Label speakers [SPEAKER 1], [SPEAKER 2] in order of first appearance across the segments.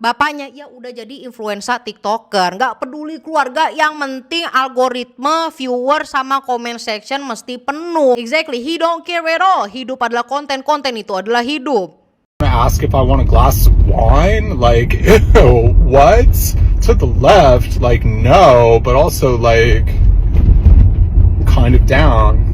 [SPEAKER 1] Bapaknya ya udah jadi influencer TikToker, nggak peduli keluarga, yang penting algoritma, viewer sama comment section mesti penuh. Exactly, he don't care at all. Hidup adalah konten, konten itu adalah hidup.
[SPEAKER 2] Ask if I want a glass of wine, like, ew, what? To the left, like, no, but also, like, kind of down.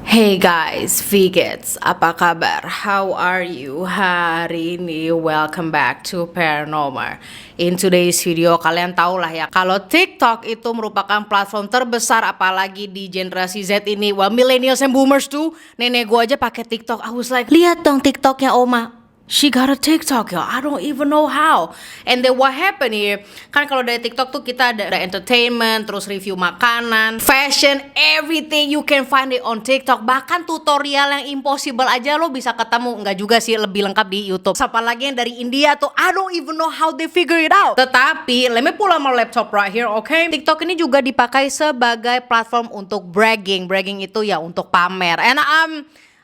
[SPEAKER 1] Hey guys, Vigets, apa kabar? How are you hari ini? Welcome back to Paranormal. In today's video, kalian tahu lah ya, kalau TikTok itu merupakan platform terbesar, apalagi di generasi Z ini. Wah, millennials and boomers tuh. Nenek gua aja pakai TikTok. I was like, lihat dong TikToknya Oma. She got a TikTok, ya. I don't even know how. And then what happened here? Kan kalau dari TikTok tuh kita ada entertainment, terus review makanan, fashion, everything you can find it on TikTok. Bahkan tutorial yang impossible aja lo bisa ketemu. Enggak juga sih, lebih lengkap di YouTube. Apalagi yang dari India tuh, I don't even know how they figure it out. Tetapi, let me pull out my laptop right here, okay? TikTok ini juga dipakai sebagai platform untuk bragging. Bragging itu ya untuk pamer. And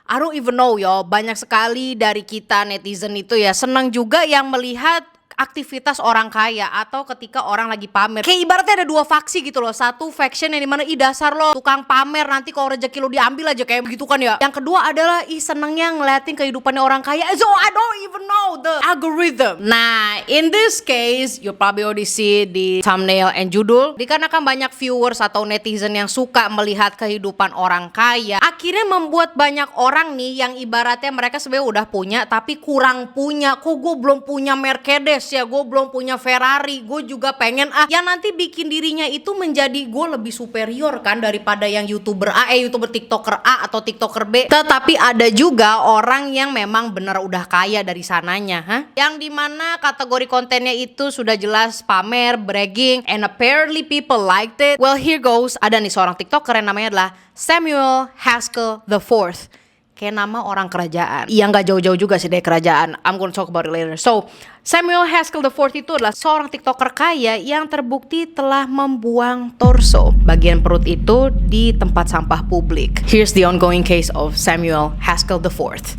[SPEAKER 1] I don't even know yo, banyak sekali dari kita netizen itu ya senang juga yang melihat aktivitas orang kaya atau ketika orang lagi pamer. Kayak ibaratnya ada dua faksi gitu loh. Satu faction yang dimana dasar lo tukang pamer, nanti kalau rezeki lo diambil aja kayak begitu kan ya. Yang kedua adalah senengnya ngeliatin kehidupannya orang kaya. So I don't even know the algorithm. Nah, in this case you probably already see di thumbnail and judul. Dikarenakan banyak viewers atau netizen yang suka melihat kehidupan orang kaya, akhirnya membuat banyak orang nih yang ibaratnya mereka sebenarnya udah punya tapi kurang punya. Kok gue belum punya Mercedes ya, gue belum punya Ferrari, gue juga pengen yang nanti bikin dirinya itu menjadi gue lebih superior kan daripada yang youtuber youtuber TikToker A atau TikToker B. Tetapi ada juga orang yang memang bener udah kaya dari sananya, yang dimana kategori kontennya itu sudah jelas pamer, bragging, and apparently people liked it. Well, here goes, ada nih seorang TikToker yang namanya adalah Samuel Haskell the Fourth. Kayak nama orang kerajaan. Iya, nggak jauh-jauh juga sih dari kerajaan. I'm gonna talk about it later. So, Samuel Haskell the Fourth itu adalah seorang TikToker kaya yang terbukti telah membuang torso, bagian perut itu, di tempat sampah publik. Here's the ongoing case of Samuel Haskell the Fourth.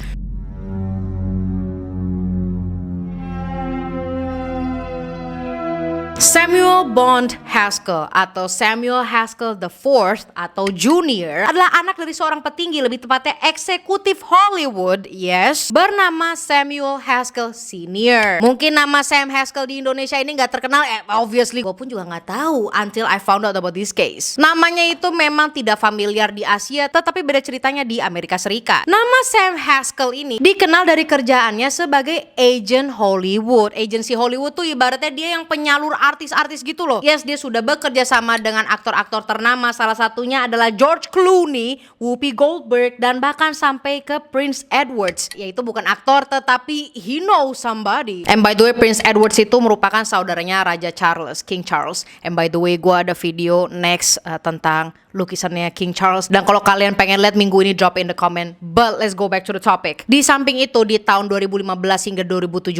[SPEAKER 1] Samuel Bond Haskell atau Samuel Haskell the Fourth atau Junior adalah anak dari seorang petinggi, lebih tepatnya eksekutif Hollywood, yes, bernama Samuel Haskell Senior. Mungkin nama Sam Haskell di Indonesia ini nggak terkenal, obviously gue pun juga nggak tahu until I found out about this case. Namanya itu memang tidak familiar di Asia, tetapi beda ceritanya di Amerika Serikat. Nama Sam Haskell ini dikenal dari kerjaannya sebagai agent Hollywood. Agency Hollywood tuh ibaratnya dia yang penyalur artis-artis gitu loh. Yes, dia sudah bekerja sama dengan aktor-aktor ternama. Salah satunya adalah George Clooney, Whoopi Goldberg, dan bahkan sampai ke Prince Edward. Yaitu bukan aktor tetapi he knows somebody. And by the way, Prince Edward itu merupakan saudaranya Raja Charles, King Charles. And by the way, gue ada video next tentang lukisannya King Charles. Dan kalau kalian pengen lihat minggu ini, drop in the comment. But let's go back to the topic. Di samping itu, di tahun 2015 hingga 2017,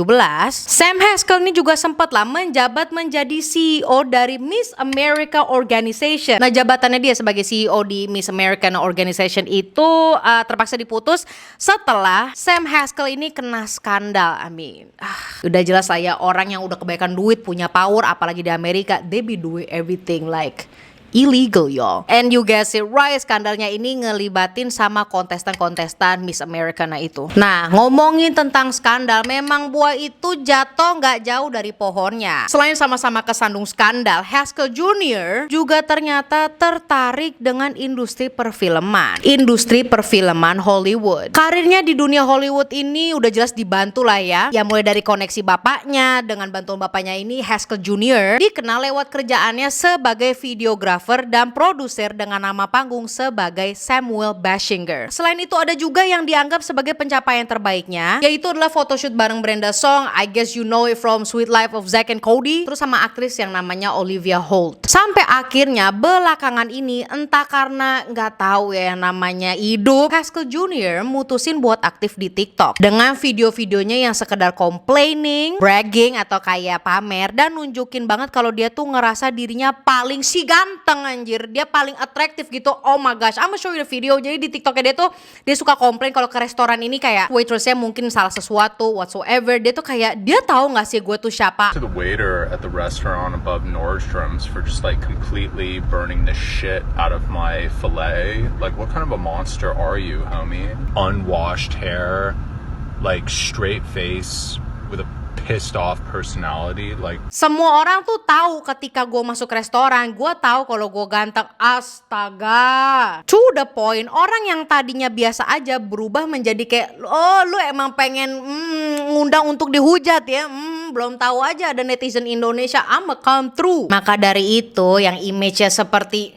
[SPEAKER 1] Sam Haskell ini juga sempat lah menjabat menjadi CEO dari Miss America Organization. Nah, jabatannya dia sebagai CEO di Miss American Organization itu terpaksa diputus setelah Sam Haskell ini kena skandal. Udah jelas lah ya, orang yang udah kebaikan duit, punya power, apalagi di Amerika, they be doing everything like illegal, y'all. And you guys see right, skandalnya ini ngelibatin sama kontestan-kontestan Miss Americana itu. Nah, ngomongin tentang skandal, memang buah itu jatuh nggak jauh dari pohonnya. Selain sama-sama kesandung skandal, Haskell Junior juga ternyata tertarik dengan industri perfilman. Industri perfilman Hollywood. Karirnya di dunia Hollywood ini udah jelas dibantu lah ya. Ya mulai dari koneksi bapaknya, dengan bantuan bapaknya ini, Haskell Junior dikenal lewat kerjaannya sebagai videografer dan produser dengan nama panggung sebagai Samuel Basinger. Selain itu ada juga yang dianggap sebagai pencapaian terbaiknya, yaitu adalah photoshoot bareng Brenda Song, I guess you know it from Sweet Life of Zack and Cody, terus sama aktris yang namanya Olivia Holt. Sampai akhirnya belakangan ini, entah karena nggak tahu ya yang namanya hidup, Haskell Junior mutusin buat aktif di TikTok dengan video-videonya yang sekedar complaining, bragging atau kayak pamer, dan nunjukin banget kalau dia tuh ngerasa dirinya paling si ganteng ganteng anjir, dia paling atraktif gitu. Oh my gosh, I'm gonna show you the video. Jadi di TikToknya dia suka komplain kalau ke restoran ini kayak waitressnya mungkin salah sesuatu whatsoever. Dia tuh kayak, dia tahu nggak sih gue tuh siapa?
[SPEAKER 2] To the waiter at the restaurant above Nordstrom's for just like completely burning the shit out of my fillet. Like, what kind of a monster are you, homie? Unwashed hair, like straight face with a pissed off personality. Like,
[SPEAKER 1] semua orang tuh tahu ketika gue masuk restoran, gue tahu kalau gue ganteng. Astaga, to the point, orang yang tadinya biasa aja berubah menjadi kayak, oh lu emang pengen ngundang untuk dihujat ya. Belum tahu aja ada netizen Indonesia, I'ma come through. Maka dari itu yang image-nya seperti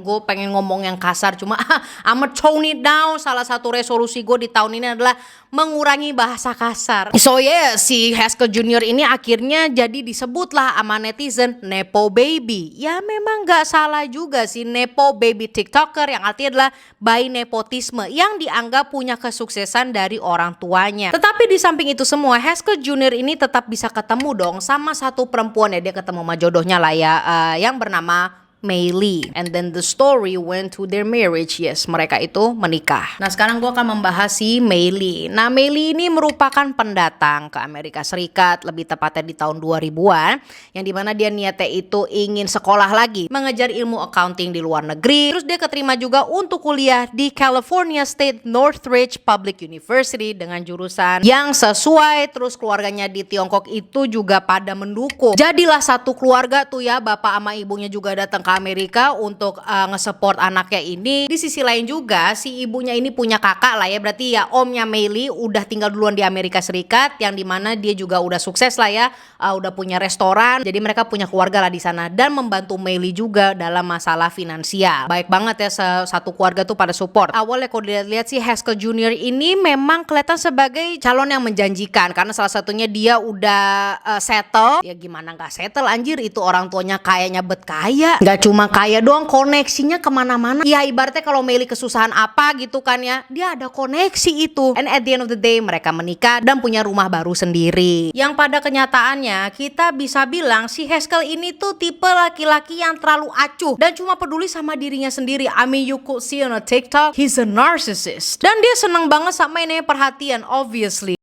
[SPEAKER 1] gue pengen ngomong yang kasar, cuma I'ma tone it down. Salah satu resolusi gue di tahun ini adalah mengurangi bahasa kasar. So yeah, si Haskell Junior ini akhirnya jadi disebutlah sama netizen Nepo Baby. Ya memang gak salah juga sih, Nepo Baby TikToker, yang artinya adalah bayi nepotisme yang dianggap punya kesuksesan dari orang tuanya. Tetapi di samping itu semua, Haskell Junior ini tetap bisa ketemu dong sama satu perempuan ya, dia ketemu sama jodohnya lah ya, yang bernama Mei Lee. And then the story went to their marriage. Yes, mereka itu menikah. Nah sekarang gue akan membahas si Mei Lee. Nah Mei Lee ini merupakan pendatang ke Amerika Serikat, lebih tepatnya di tahun 2000-an, yang dimana dia niatnya itu ingin sekolah lagi, mengejar ilmu accounting di luar negeri. Terus dia keterima juga untuk kuliah di California State Northridge Public University dengan jurusan yang sesuai. Terus keluarganya di Tiongkok itu juga pada mendukung. Jadilah satu keluarga tuh ya, bapak sama ibunya juga datang ke Amerika untuk nge-support anaknya ini. Di sisi lain juga si ibunya ini punya kakak lah ya, berarti ya omnya Mei Lee udah tinggal duluan di Amerika Serikat, yang dimana dia juga udah sukses lah ya, udah punya restoran. Jadi mereka punya keluarga lah di sana dan membantu Mei Lee juga dalam masalah finansial. Baik banget ya, satu keluarga tuh pada support. Awalnya kalau dilihat si Haskell Junior ini memang kelihatan sebagai calon yang menjanjikan karena salah satunya dia udah settle. Ya gimana nggak settle anjir, itu orang tuanya kayaknya bet kaya. Gak cuma kaya doang, koneksinya kemana-mana. Ya ibaratnya kalau Mei Lee kesusahan apa gitu kan ya, dia ada koneksi itu. And at the end of the day mereka menikah dan punya rumah baru sendiri. Yang pada kenyataannya kita bisa bilang si Haskell ini tuh tipe laki-laki yang terlalu acuh dan cuma peduli sama dirinya sendiri. I mean you could see on a TikTok, he's a narcissist. Dan dia seneng banget sama ini perhatian, obviously.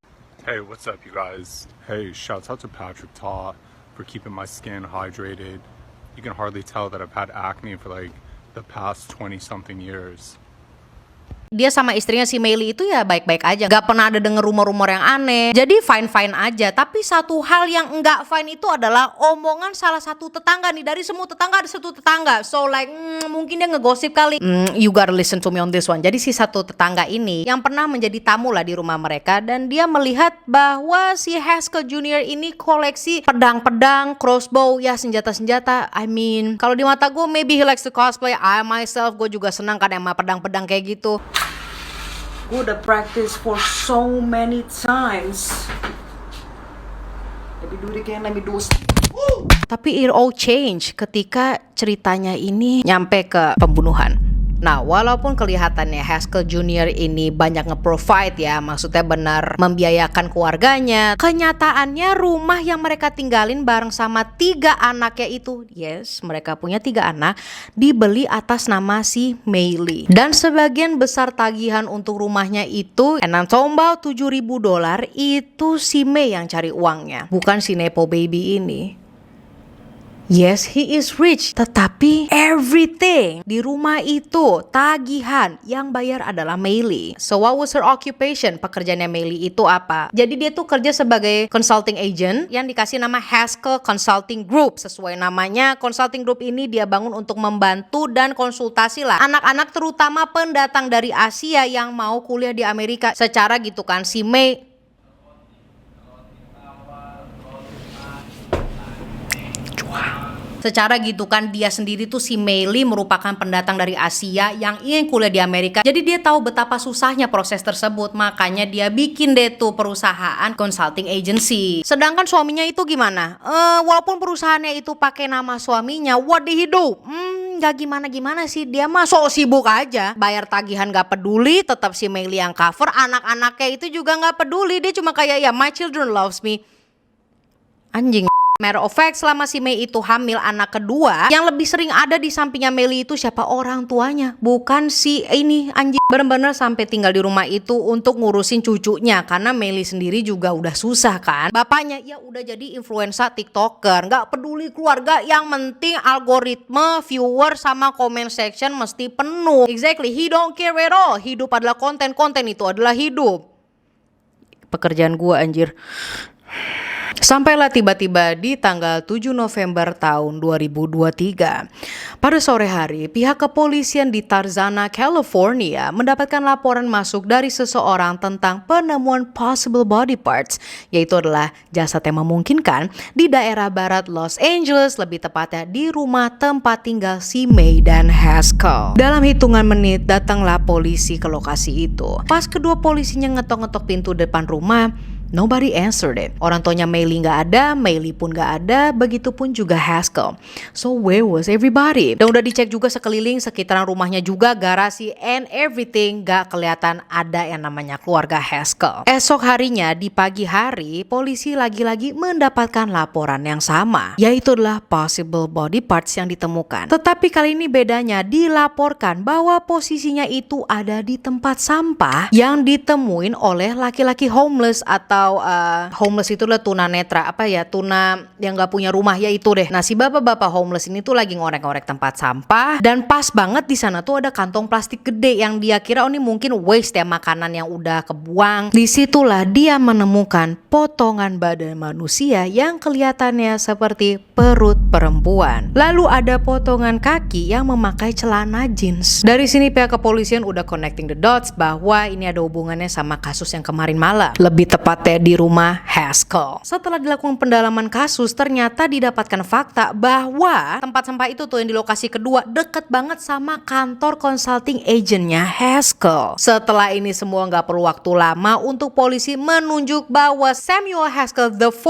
[SPEAKER 2] hey, what's up, you guys? Hey, shouts out to Patrick Ta for keeping my skin hydrated. You can hardly tell that I've had acne for like the past 20-something years.
[SPEAKER 1] Dia sama istrinya si Mei Lee itu ya baik-baik aja, gak pernah ada denger rumor-rumor yang aneh, jadi fine-fine aja. Tapi satu hal yang enggak fine itu adalah omongan salah satu tetangga nih. Dari semua tetangga ada satu tetangga, so like mungkin dia ngegosip kali. You gotta listen to me on this one. Jadi si satu tetangga ini yang pernah menjadi tamu lah di rumah mereka, dan dia melihat bahwa si Haskell Junior ini koleksi pedang-pedang, crossbow, ya senjata-senjata. I mean kalau di mata gue maybe he likes to cosplay. I myself, gue juga senang kan sama pedang-pedang kayak gitu.
[SPEAKER 3] Gue udah practice for so many times. Let me do it again, let me do it.
[SPEAKER 1] Tapi it all change ketika ceritanya ini nyampe ke pembunuhan. Nah, walaupun kelihatannya Haskell Junior ini banyak nge-provide ya, maksudnya benar membiayakan keluarganya, kenyataannya rumah yang mereka tinggalin bareng sama 3 anaknya itu, yes, mereka punya 3 anak, dibeli atas nama si Mei Lee. Dan sebagian besar tagihan untuk rumahnya itu, tombal $7.000, itu si Mei yang cari uangnya, bukan si Nepo Baby ini. Yes, he is rich, tetapi everything di rumah itu, tagihan yang bayar adalah Mei Lee. So what was her occupation? Pekerjaannya Mei Lee itu apa? Jadi dia tuh kerja sebagai consulting agent yang dikasih nama Haskell Consulting Group. Sesuai namanya, consulting group ini dia bangun untuk membantu dan konsultasi lah anak-anak terutama pendatang dari Asia yang mau kuliah di Amerika. Secara gitu kan, si Mei secara gitu kan, dia sendiri tuh si Mei Lee merupakan pendatang dari Asia yang ingin kuliah di Amerika. Jadi dia tahu betapa susahnya proses tersebut, makanya dia bikin deh tuh perusahaan consulting agency. Sedangkan suaminya itu gimana? Walaupun perusahaannya itu pakai nama suaminya, what did he do? Gak gimana-gimana sih, dia mah sok sibuk aja. Bayar tagihan gak peduli, tetap si Mei Lee yang cover. Anak-anaknya itu juga gak peduli, dia cuma kayak ya my children loves me. Anjing. Matter of fact, selama si Mei itu hamil anak kedua, yang lebih sering ada di sampingnya Meili itu siapa? Orang tuanya, bukan si ini anjing. Bener-bener sampai tinggal di rumah itu untuk ngurusin cucunya, karena Meili sendiri juga udah susah kan. Bapaknya ya udah jadi influencer TikToker, nggak peduli keluarga, yang penting algoritma, viewer sama comment section mesti penuh. Exactly, he don't care at all. Hidup adalah konten, konten itu adalah hidup. Pekerjaan gua anjir. Sampailah tiba-tiba di tanggal 7 November tahun 2023. Pada sore hari, pihak kepolisian di Tarzana, California mendapatkan laporan masuk dari seseorang tentang penemuan possible body parts, yaitu adalah jasad yang memungkinkan di daerah barat Los Angeles, lebih tepatnya di rumah tempat tinggal si Mei dan Haskell. Dalam hitungan menit, datanglah polisi ke lokasi itu. Pas kedua polisinya ngetok-ngetok pintu depan rumah, nobody answered it. Orang tuanya Meili nggak ada, Meili pun nggak ada, begitupun juga Haskell. So where was everybody? Dan udah dicek juga sekeliling sekitaran rumahnya juga, garasi and everything, nggak kelihatan ada yang namanya keluarga Haskell. Esok harinya di pagi hari, polisi lagi-lagi mendapatkan laporan yang sama, yaitu adalah possible body parts yang ditemukan. Tetapi kali ini bedanya, dilaporkan bahwa posisinya itu ada di tempat sampah yang ditemuin oleh laki-laki homeless atau homeless itu adalah tunanetra, tuna yang gak punya rumah, ya itu deh. Nah, si bapak-bapak homeless ini tuh lagi ngorek-ngorek tempat sampah, dan pas banget di sana tuh ada kantong plastik gede yang dia kira ini mungkin waste ya, makanan yang udah kebuang. Disitulah dia menemukan potongan badan manusia yang kelihatannya seperti perut perempuan. Lalu ada potongan kaki yang memakai celana jeans. Dari sini pihak kepolisian udah connecting the dots bahwa ini ada hubungannya sama kasus yang kemarin malam, lebih tepatnya di rumah Haskell. Setelah dilakukan pendalaman kasus, ternyata didapatkan fakta bahwa tempat sampah itu tuh yang di lokasi kedua deket banget sama kantor consulting agentnya Haskell. Setelah ini semua nggak perlu waktu lama untuk polisi menunjuk bahwa Samuel Haskell IV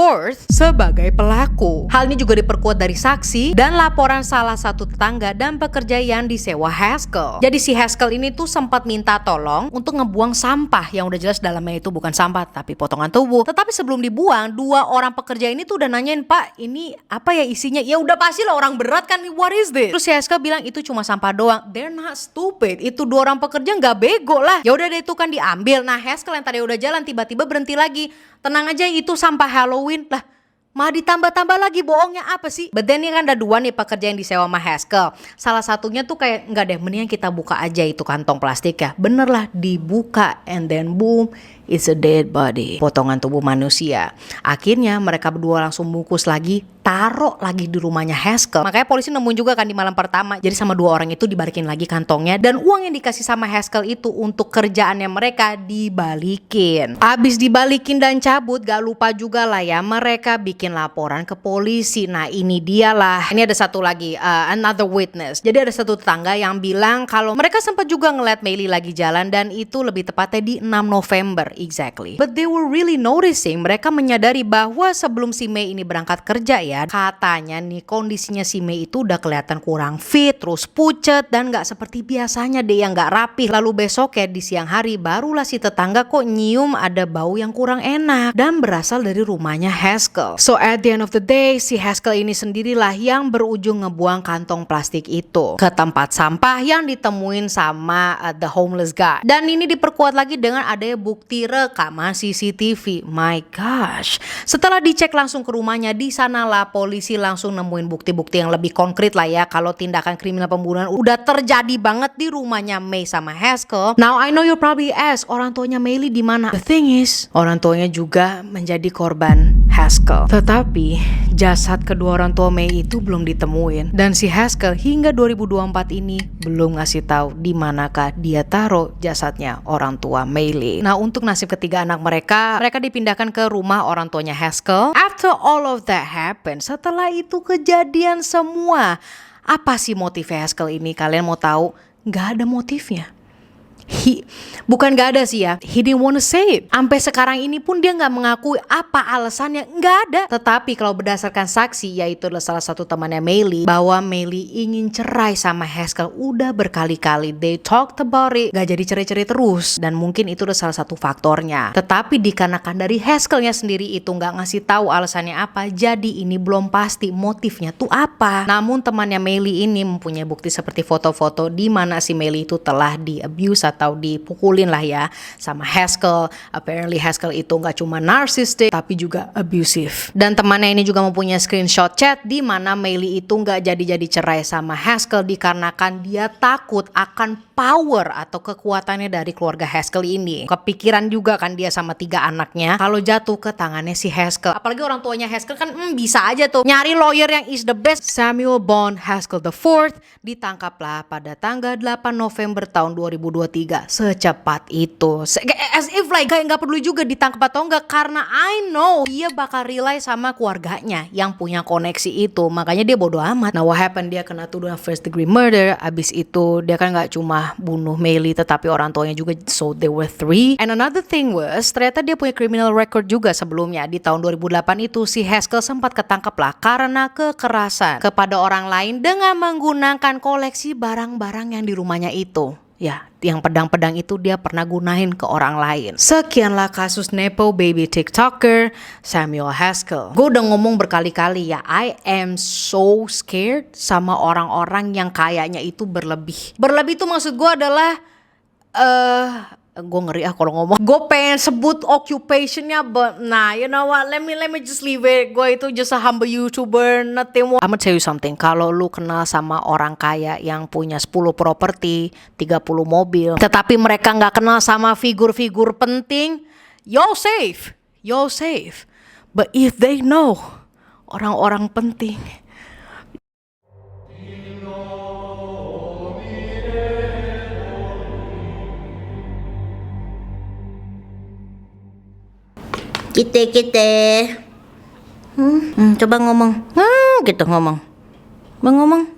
[SPEAKER 1] sebagai pelaku. Hal ini juga diperkuat dari saksi dan laporan salah satu tetangga dan pekerja yang disewa Haskell. Jadi si Haskell ini tuh sempat minta tolong untuk ngebuang sampah yang udah jelas dalamnya itu bukan sampah tapi potongan tubuh. Tetapi sebelum dibuang, dua orang pekerja ini tuh udah nanyain, "Pak, ini apa ya isinya?" Ya udah pasti lah orang berat kan, what is this? Terus si Haskell bilang itu cuma sampah doang. They're not stupid. Itu dua orang pekerja nggak bego lah. Ya udah deh itu kan diambil. Nah, Haskell yang tadi udah jalan tiba-tiba berhenti lagi. Tenang aja, itu sampah Halloween lah. Mah ditambah-tambah lagi, bohongnya apa sih? But then ini kan ada dua nih pekerja yang disewa sama Haskell. Salah satunya tuh kayak, enggak deh, mendingan kita buka aja itu kantong plastik ya. Bener lah, dibuka and then boom, it's a dead body. Potongan tubuh manusia. Akhirnya mereka berdua langsung bungkus lagi, taruh lagi di rumahnya Haskell. Makanya polisi nemuin juga kan di malam pertama. Jadi sama dua orang itu dibalikin lagi kantongnya, dan uang yang dikasih sama Haskell itu untuk kerjaannya mereka dibalikin. Abis dibalikin dan cabut, gak lupa juga lah ya mereka bikin laporan ke polisi. Nah ini dialah, ini ada satu lagi another witness. Jadi ada satu tetangga yang bilang kalau mereka sempat juga ngeliat Meili lagi jalan, dan itu lebih tepatnya di 6 November exactly. But they were really noticing, mereka menyadari bahwa sebelum si Mei ini berangkat kerja ya, katanya nih kondisinya si Mei itu udah kelihatan kurang fit, terus pucet, dan gak seperti biasanya deh yang gak rapih. Lalu besoknya di siang hari barulah si tetangga kok nyium ada bau yang kurang enak dan berasal dari rumahnya Haskell. So at the end of the day, si Haskell ini sendirilah yang berujung ngebuang kantong plastik itu ke tempat sampah yang ditemuin sama the homeless guy. Dan ini diperkuat lagi dengan adanya bukti rekaman CCTV. My gosh. Setelah dicek langsung ke rumahnya, di sanalah polisi langsung nemuin bukti-bukti yang lebih konkret lah ya kalau tindakan kriminal pembunuhan udah terjadi banget di rumahnya Mei sama Haskell. Now I know you probably ask, orang tuanya Meili di mana? The thing is, orang tuanya juga menjadi korban Haskell. Tetapi jasad kedua orang tua Mei itu belum ditemuin, dan si Haskell hingga 2024 ini belum ngasih tahu di manakah dia taruh jasadnya orang tua Meili. Nah untuk nasib ketiga anak mereka dipindahkan ke rumah orang tuanya Haskell. After all of that happened, setelah itu kejadian semua, apa sih motif Haskell ini? Kalian mau tahu? Gak ada motifnya. Bukan gak ada sih ya, he didn't wanna say it. Sampai sekarang ini pun dia gak mengakui apa alasannya, gak ada. Tetapi kalau berdasarkan saksi, yaitu adalah salah satu temannya Meili, bahwa Meili ingin cerai sama Haskell udah berkali-kali. They talked about it, gak jadi cerai-cerai terus. Dan mungkin itu adalah salah satu faktornya. Tetapi dikarenakan dari Haskellnya sendiri itu gak ngasih tahu alasannya apa, jadi ini belum pasti motifnya tuh apa. Namun temannya Meili ini mempunyai bukti seperti foto-foto di mana si Meili itu telah di-abuse atau dipukulin lah ya sama Haskell. Apparently Haskell itu gak cuma narcissistic tapi juga abusive. Dan temannya ini juga mempunyai screenshot chat di mana Meili itu gak jadi cerai sama Haskell dikarenakan dia takut akan power atau kekuatannya dari keluarga Haskell ini. Kepikiran juga kan dia sama 3 anaknya kalau jatuh ke tangannya si Haskell. Apalagi orang tuanya Haskell kan bisa aja tuh nyari lawyer yang is the best. Samuel Bond Haskell IV ditangkaplah pada tanggal 8 November tahun 2023. Secepat itu, as if like kayak nggak perlu juga ditangkap atau enggak, karena I know dia bakal rely sama keluarganya yang punya koneksi itu, makanya dia bodo amat. Nah what happened, dia kena tuduhan first degree murder. Abis itu dia kan nggak cuma bunuh Meili tetapi orang tuanya juga, so there were 3. And another thing was, ternyata dia punya criminal record juga sebelumnya. Di tahun 2008 itu si Haskell sempat ketangkap lah karena kekerasan kepada orang lain dengan menggunakan koleksi barang-barang yang di rumahnya itu. Ya, yang pedang-pedang itu dia pernah gunain ke orang lain. Sekianlah kasus Nepo baby TikToker Samuel Haskell. Gue udah ngomong berkali-kali ya, I am so scared sama orang-orang yang kayaknya itu berlebih. Berlebih itu maksud gue adalah gue ngeri kalau ngomong. Gue pengen sebut occupationnya, but nah, you know what? Let me just leave it. Gue itu just a humble YouTuber, nothing more. I'ma tell you something. Kalau lu kenal sama orang kaya yang punya 10 properti, 30 mobil, tetapi mereka nggak kenal sama figur-figur penting, you're safe. But if they know orang-orang penting, kita coba ngomong gitu, ngomong